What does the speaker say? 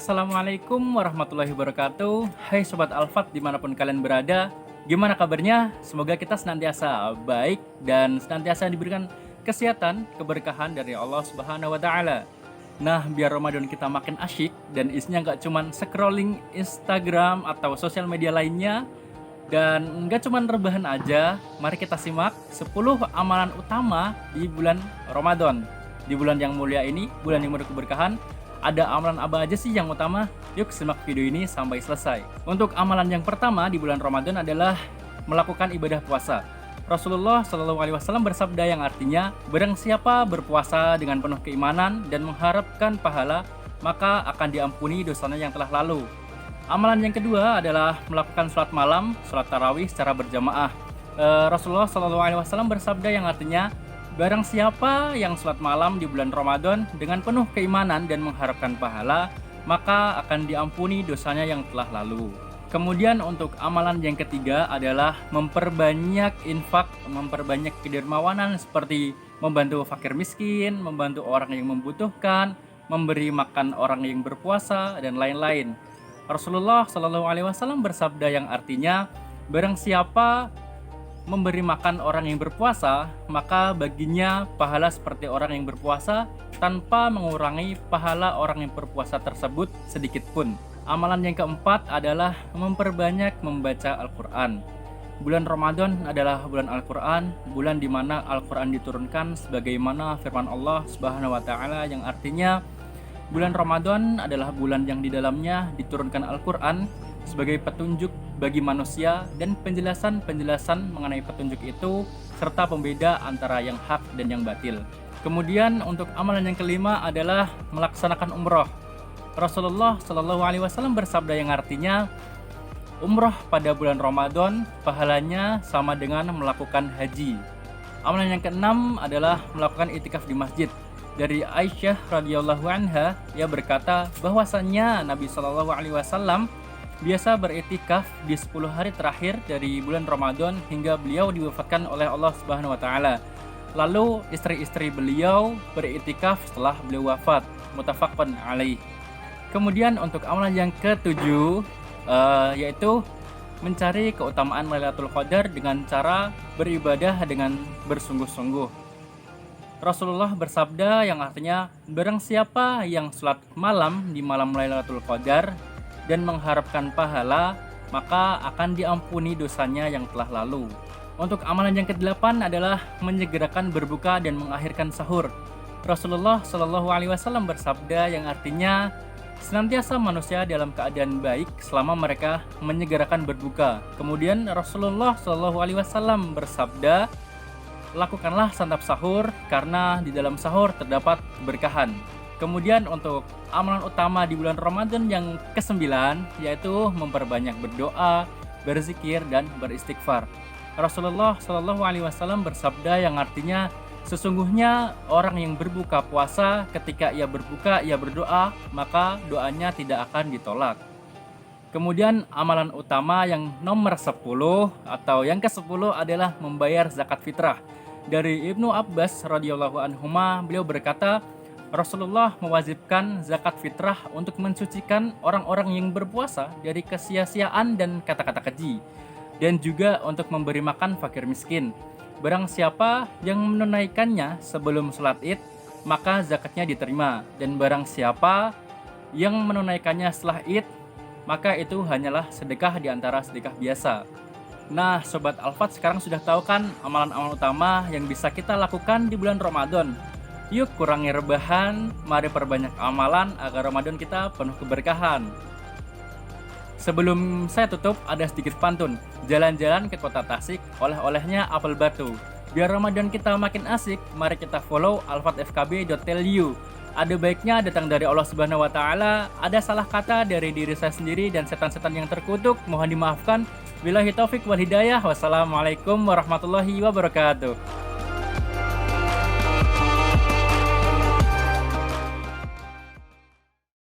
Assalamualaikum warahmatullahi wabarakatuh. Hai Sobat Alfat dimanapun kalian berada. Gimana kabarnya? Semoga kita senantiasa baik dan senantiasa diberikan kesehatan, keberkahan dari Allah Subhanahu wa Ta'ala. Nah, biar Ramadan kita makin asyik dan isinya nggak cuman scrolling Instagram atau sosial media lainnya, dan nggak cuman rebahan aja, mari kita simak 10 amalan utama di bulan Ramadan. Di bulan yang mulia ini, bulan yang penuh keberkahan, ada amalan apa aja sih yang utama? Yuk simak video ini sampai selesai. Untuk amalan yang pertama di bulan Ramadan adalah melakukan ibadah puasa. Rasulullah Shallallahu Alaihi Wasallam bersabda yang artinya, barang siapa berpuasa dengan penuh keimanan dan mengharapkan pahala, maka akan diampuni dosanya yang telah lalu. Amalan yang kedua adalah melakukan sholat malam, sholat tarawih secara berjamaah. Rasulullah Shallallahu Alaihi Wasallam bersabda yang artinya, barang siapa yang sholat malam di bulan Ramadan dengan penuh keimanan dan mengharapkan pahala, maka akan diampuni dosanya yang telah lalu. Kemudian untuk amalan yang ketiga adalah memperbanyak infak, memperbanyak kedermawanan seperti membantu fakir miskin, membantu orang yang membutuhkan, memberi makan orang yang berpuasa, dan lain-lain. Rasulullah Shallallahu Alaihi Wasallam bersabda yang artinya, barang siapa memberi makan orang yang berpuasa, maka baginya pahala seperti orang yang berpuasa tanpa mengurangi pahala orang yang berpuasa tersebut sedikit pun. Amalan yang keempat adalah memperbanyak membaca Al-Quran. Bulan Ramadan adalah bulan Al-Quran, bulan di mana Al-Quran diturunkan sebagaimana firman Allah Subhanahu wa Ta'ala yang artinya, bulan Ramadan adalah bulan yang di dalamnya diturunkan Al-Quran sebagai petunjuk bagi manusia dan penjelasan-penjelasan mengenai petunjuk itu serta pembeda antara yang hak dan yang batil. Kemudian untuk amalan yang kelima adalah melaksanakan umroh. Rasulullah Shallallahu Alaihi Wasallam bersabda yang artinya, umroh pada bulan Ramadan pahalanya sama dengan melakukan haji. Amalan yang keenam adalah melakukan itikaf di masjid. Dari Aisyah radhiyallahu anha, ia berkata bahwasannya Nabi Shallallahu Alaihi Wasallam biasa beritikaf di 10 hari terakhir dari bulan Ramadan hingga beliau diwafatkan oleh Allah Subhanahu wa Ta'ala. Lalu istri-istri beliau beritikaf setelah beliau wafat. Muttafaqun alaih. Kemudian untuk amalan yang ketujuh yaitu mencari keutamaan Lailatul Qadar dengan cara beribadah dengan bersungguh-sungguh. Rasulullah bersabda yang artinya, barang siapa yang sholat malam di malam Lailatul Qadar dan mengharapkan pahala, maka akan diampuni dosanya yang telah lalu. Untuk amalan yang ke-8 adalah menyegerakan berbuka dan mengakhirkan sahur. Rasulullah Shallallahu Alaihi Wasallam bersabda yang artinya, senantiasa manusia dalam keadaan baik selama mereka menyegerakan berbuka. Kemudian Rasulullah Shallallahu Alaihi Wasallam bersabda, lakukanlah santap sahur karena di dalam sahur terdapat keberkahan. Kemudian untuk amalan utama di bulan Ramadan yang ke-9 yaitu memperbanyak berdoa, berzikir, dan beristighfar. Rasulullah Shallallahu Alaihi Wasallam bersabda yang artinya, sesungguhnya orang yang berbuka puasa ketika ia berbuka ia berdoa, maka doanya tidak akan ditolak. Kemudian amalan utama yang nomor 10 atau yang ke-10 adalah membayar zakat fitrah. Dari Ibnu Abbas radhiyallahu anhuma, beliau berkata, Rasulullah mewajibkan zakat fitrah untuk mensucikan orang-orang yang berpuasa dari kesia-siaan dan kata-kata keji, dan juga untuk memberi makan fakir miskin. Barang siapa yang menunaikannya sebelum sholat Id, maka zakatnya diterima, dan barang siapa yang menunaikannya setelah Id, maka itu hanyalah sedekah di antara sedekah biasa. Nah, Sobat Alfat sekarang sudah tahu kan amalan-amalan utama yang bisa kita lakukan di bulan Ramadan. Yuk kurangi rebahan, mari perbanyak amalan agar Ramadan kita penuh keberkahan. Sebelum saya tutup, ada sedikit pantun. Jalan-jalan ke kota Tasik, oleh-olehnya apel batu. Biar Ramadan kita makin asik, mari kita follow alfatfkb.lu. Ada baiknya datang dari Allah Subhanahu wa Ta'ala, ada salah kata dari diri saya sendiri dan setan-setan yang terkutuk, mohon dimaafkan. Billahi taufik wal hidayah. Wassalamualaikum warahmatullahi wabarakatuh.